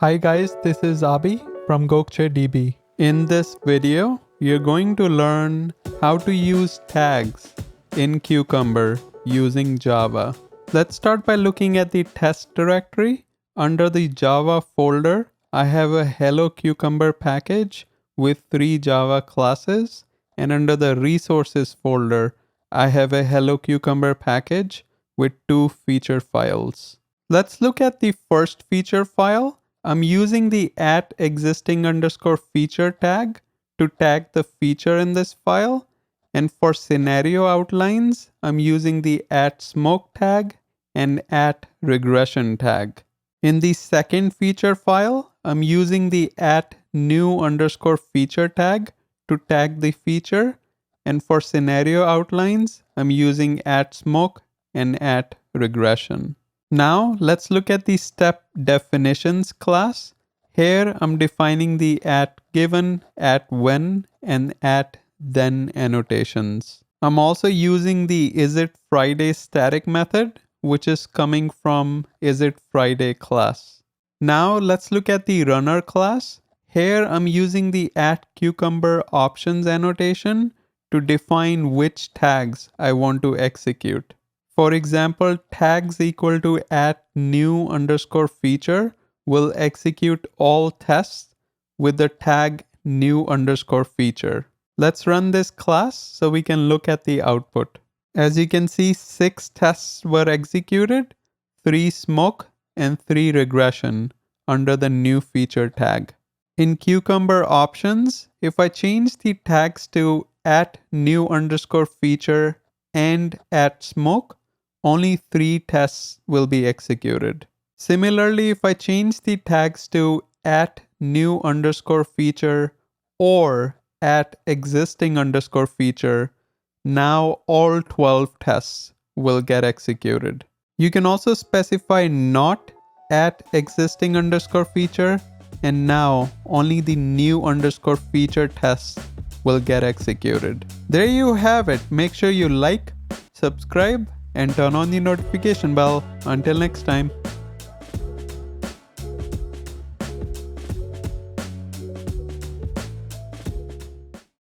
Hi guys, this is Abi from Gokcedb. In this video, you're going to learn how to use tags in Cucumber using Java. Let's start by looking at the test directory. Under the Java folder, I have a Hello Cucumberpackage with 3 Java classes, and under the resources folder, I have a Hello Cucumberpackage with 2 feature files. Let's look at the first feature file. I'm using the @existing_feature tag to tag the feature in this file. And for scenario outlines, I'm using the @smoke tag and @regression tag. In the second feature file, I'm using the @new_feature tag to tag the feature. And for scenario outlines, I'm using @smoke and @regression. Now let's look at the step definitions class. Here I'm defining the @given, @when, and @then annotations. I'm also using the isItFriday static method, which is coming from isItFriday class. Now let's look at the runner class. Here I'm using the @cucumber_options annotation to define which tags I want to execute. For example, tags equal to @new_feature will execute all tests with the tag new_feature. Let's run this class so we can look at the output. As you can see, 6 tests were executed, 3 smoke and 3 regression under the new feature tag. In Cucumber options, if I change the tags to @new_feature and @smoke, only 3 tests will be executed. Similarly, if I change the tags to @new_feature or @existing_feature, now all 12 tests will get executed. You can also specify not @existing_feature, and now only the new_feature tests will get executed. There you have it. Make sure you like, subscribe, and turn on the notification bell. Until next time.